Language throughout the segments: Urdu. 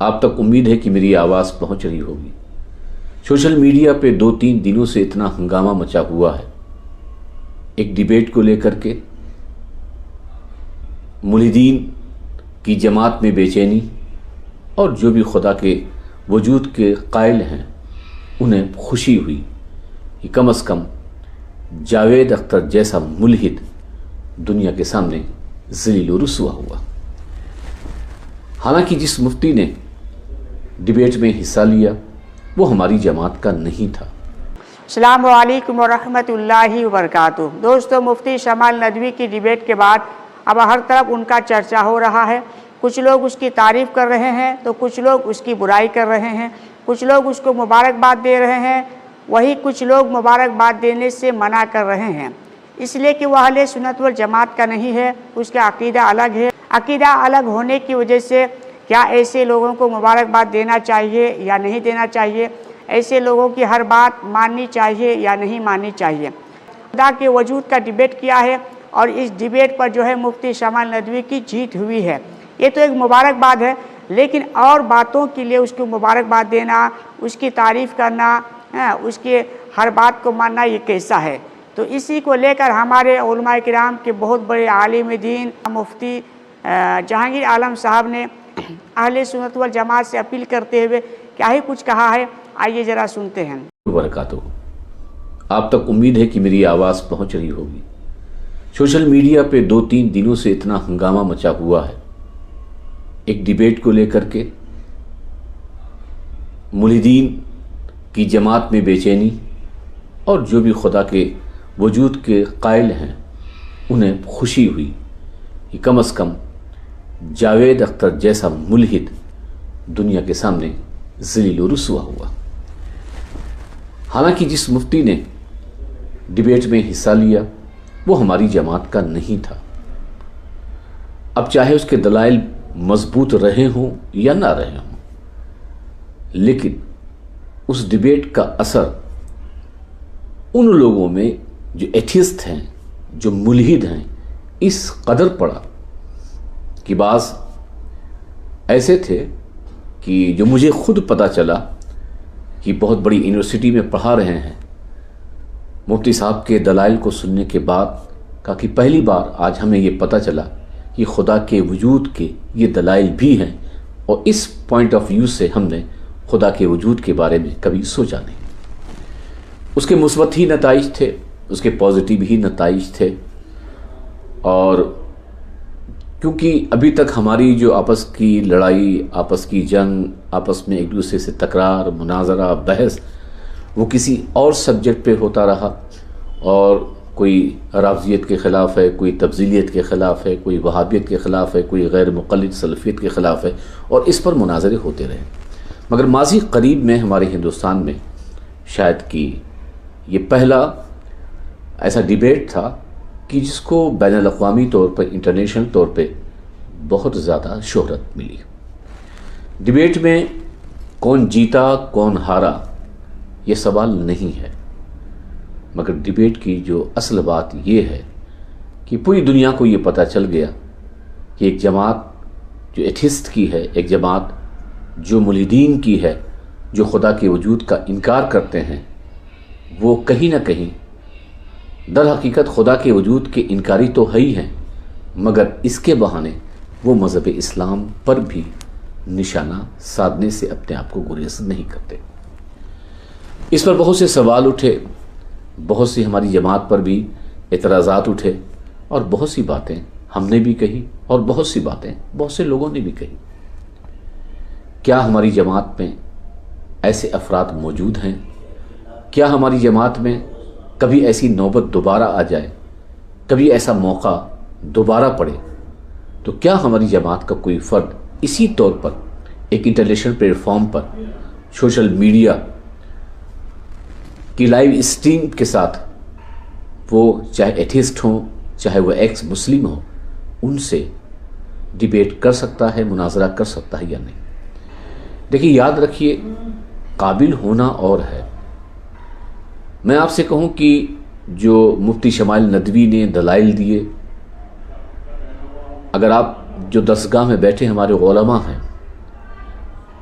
آپ تک امید ہے کہ میری آواز پہنچ رہی ہوگی۔ سوشل میڈیا پہ 2-3 دنوں سے اتنا ہنگامہ مچا ہوا ہے، ایک ڈیبیٹ کو لے کر کے ملحدین کی جماعت میں بے چینی، اور جو بھی خدا کے وجود کے قائل ہیں انہیں خوشی ہوئی کہ کم از کم جاوید اختر جیسا ملحد دنیا کے سامنے ذلیل و رسوا ہوا۔ حالانکہ جس مفتی نے ڈیبیٹ میں حصہ لیا وہ ہماری جماعت کا نہیں تھا۔ السلام علیکم ورحمۃ اللہ وبرکاتہ۔ دوستو، مفتی شمال ندوی کی ڈیبیٹ کے بعد اب ہر طرف ان کا چرچا ہو رہا ہے۔ کچھ لوگ اس کی تعریف کر رہے ہیں تو کچھ لوگ اس کی برائی کر رہے ہیں، کچھ لوگ اس کو مبارکباد دے رہے ہیں، وہی کچھ لوگ مبارکباد دینے سے منع کر رہے ہیں، اس لیے کہ وہ اہل سنت والجماعت کا نہیں ہے، اس کا عقیدہ الگ ہے۔ عقیدہ الگ ہونے کی وجہ سے کیا ایسے لوگوں کو مبارکباد دینا چاہیے یا نہیں دینا چاہیے؟ ایسے لوگوں کی ہر بات ماننی چاہیے یا نہیں ماننی چاہیے؟ خدا کے وجود کا ڈیبیٹ کیا ہے اور اس ڈیبیٹ پر جو ہے مفتی شمال ندوی کی جیت ہوئی ہے۔ یہ تو ایک مبارکباد ہے، لیکن اور باتوں کے لیے اس کو مبارکباد دینا، اس کی تعریف کرنا، اس کے ہر بات کو ماننا، یہ کیسا ہے؟ تو اسی کو لے کر ہمارے علماء کرام کے بہت بڑے عالم دین مفتی جہانگیر عالم صاحب نے اہل سنت والجماعت سے اپیل کرتے ہوئے کیا ہی کچھ کہا ہے، آئیے ذرا سنتے ہیں۔ برکاتہ۔ آپ تک امید ہے کہ میری آواز پہنچ رہی ہوگی۔ سوشل میڈیا پہ 2-3 دنوں سے اتنا ہنگامہ مچا ہوا ہے، ایک ڈیبیٹ کو لے کر کے ملحدین کی جماعت میں بے چینی، اور جو بھی خدا کے وجود کے قائل ہیں انہیں خوشی ہوئی کہ کم از کم جاوید اختر جیسا ملحد دنیا کے سامنے ذلیل و رسوا ہوا۔ حالانکہ جس مفتی نے ڈیبیٹ میں حصہ لیا وہ ہماری جماعت کا نہیں تھا۔ اب چاہے اس کے دلائل مضبوط رہے ہوں یا نہ رہے ہوں، لیکن اس ڈیبیٹ کا اثر ان لوگوں میں جو ایتھیسٹ ہیں، جو ملحد ہیں، اس قدر پڑا کہ بعض ایسے تھے کہ جو مجھے خود پتہ چلا کہ بہت بڑی یونیورسٹی میں پڑھا رہے ہیں، مفتی صاحب کے دلائل کو سننے کے بعد کہا کہ پہلی بار آج ہمیں یہ پتہ چلا کہ خدا کے وجود کے یہ دلائل بھی ہیں، اور اس پوائنٹ آف ویو سے ہم نے خدا کے وجود کے بارے میں کبھی سوچا نہیں۔ اس کے مثبت ہی نتائج تھے، اس کے پازیٹیو ہی نتائج تھے، اور کیونکہ ابھی تک ہماری جو آپس کی لڑائی، آپس کی جنگ، آپس میں ایک دوسرے سے تکرار، مناظرہ، بحث، وہ کسی اور سبجیکٹ پہ ہوتا رہا، اور کوئی رافضیت کے خلاف ہے، کوئی تبذیلیت کے خلاف ہے، کوئی وہابیت کے خلاف ہے، کوئی غیر مقلد سلفیت کے خلاف ہے، اور اس پر مناظرے ہوتے رہے۔ مگر ماضی قریب میں ہمارے ہندوستان میں شاید کہ یہ پہلا ایسا ڈیبیٹ تھا کہ جس کو بین الاقوامی طور پر، انٹرنیشنل طور پہ بہت زیادہ شہرت ملی۔ ڈیبیٹ میں کون جیتا کون ہارا یہ سوال نہیں ہے، مگر ڈیبیٹ کی جو اصل بات یہ ہے کہ پوری دنیا کو یہ پتہ چل گیا کہ ایک جماعت جو ایتھیسٹ کی ہے، ایک جماعت جو ملحدین کی ہے، جو خدا کے وجود کا انکار کرتے ہیں، وہ کہیں نہ کہیں در حقیقت خدا کے وجود کے انکاری تو ہے ہی ہیں، مگر اس کے بہانے وہ مذہب اسلام پر بھی نشانہ سادھنے سے اپنے آپ کو گریز نہیں کرتے۔ اس پر بہت سے سوال اٹھے، بہت سی ہماری جماعت پر بھی اعتراضات اٹھے، اور بہت سی باتیں ہم نے بھی کہی، اور بہت سی باتیں بہت سے لوگوں نے بھی کہی۔ کیا ہماری جماعت میں ایسے افراد موجود ہیں؟ کیا ہماری جماعت میں کبھی ایسی نوبت دوبارہ آ جائے، کبھی ایسا موقع دوبارہ پڑے تو کیا ہماری جماعت کا کوئی فرد اسی طور پر ایک انٹرنیشنل پلیٹ فارم پر سوشل میڈیا کی لائیو اسٹریم کے ساتھ، وہ چاہے ایتھیسٹ ہوں چاہے وہ ایکس مسلم ہوں، ان سے ڈیبیٹ کر سکتا ہے، مناظرہ کر سکتا ہے یا نہیں؟ دیکھیے، یاد رکھیے، قابل ہونا اور ہے۔ میں آپ سے کہوں کہ جو مفتی شمال ندوی نے دلائل دیے، اگر آپ جو درسگاہ میں بیٹھے ہمارے علماء ہیں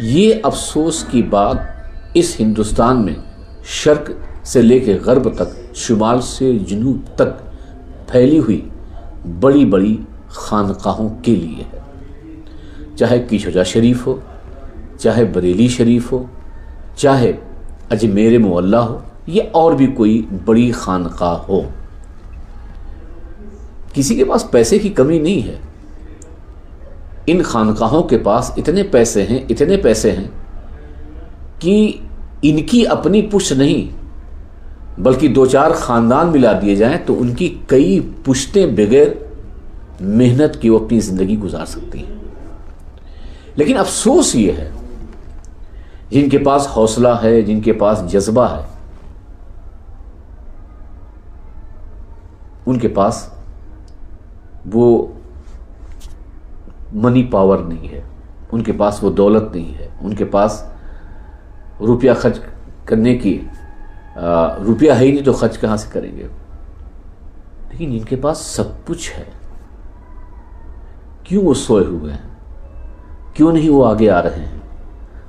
یہ افسوس کی بات اس ہندوستان میں شرق سے لے کے غرب تک، شمال سے جنوب تک پھیلی ہوئی بڑی بڑی خانقاہوں کے لیے ہے، چاہے کیشوجا شریف ہو، چاہے بریلی شریف ہو، چاہے اجمیر معلیٰ ہو، یا اور بھی کوئی بڑی خانقاہ ہو۔ کسی کے پاس پیسے کی کمی نہیں ہے، ان خانقاہوں کے پاس اتنے پیسے ہیں کہ ان کی اپنی پشت نہیں بلکہ 2-4 خاندان ملا دیے جائیں تو ان کی کئی پشتیں بغیر محنت کی وہ اپنی زندگی گزار سکتی ہیں۔ لیکن افسوس یہ ہے، جن کے پاس حوصلہ ہے، جن کے پاس جذبہ ہے، ان کے پاس وہ منی پاور نہیں ہے، ان کے پاس وہ دولت نہیں ہے، ان کے پاس روپیہ خرچ کرنے کی روپیہ ہے ہی نہیں تو خرچ کہاں سے کریں گے۔ لیکن ان کے پاس سب کچھ ہے، کیوں وہ سوئے ہوئے ہیں؟ کیوں نہیں وہ آگے آ رہے ہیں؟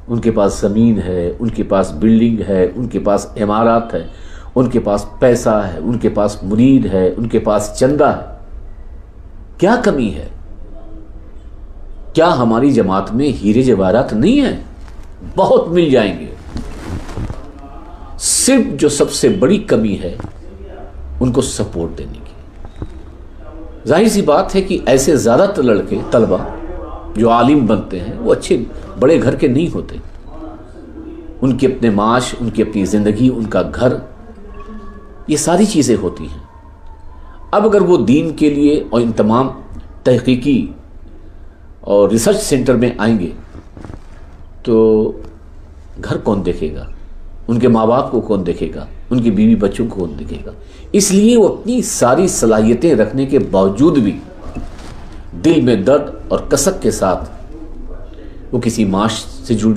ان کے پاس زمین ہے، ان کے پاس بلڈنگ ہے، ان کے پاس عمارات ہے، ان کے پاس پیسہ ہے، ان کے پاس مرید ہے، ان کے پاس چندہ ہے، کیا کمی ہے؟ کیا ہماری جماعت میں ہیرے جواہرات نہیں ہیں؟ بہت مل جائیں گے۔ صرف جو سب سے بڑی کمی ہے ان کو سپورٹ دینے کی۔ ظاہر سی بات ہے کہ ایسے زیادہ تر لڑکے طلبہ جو عالم بنتے ہیں وہ اچھے بڑے گھر کے نہیں ہوتے، ان کے اپنے معاش، ان کی اپنی زندگی، ان کا گھر، یہ ساری چیزیں ہوتی ہیں۔ اب اگر وہ دین کے لیے اور ان تمام تحقیقی اور ریسرچ سینٹر میں آئیں گے تو گھر کون دیکھے گا؟ ان کے ماں باپ کو کون دیکھے گا؟ ان کی بیوی بچوں کو کون دیکھے گا؟ اس لیے وہ اپنی ساری صلاحیتیں رکھنے کے باوجود بھی دل میں درد اور کسک کے ساتھ وہ کسی معاش سے جڑ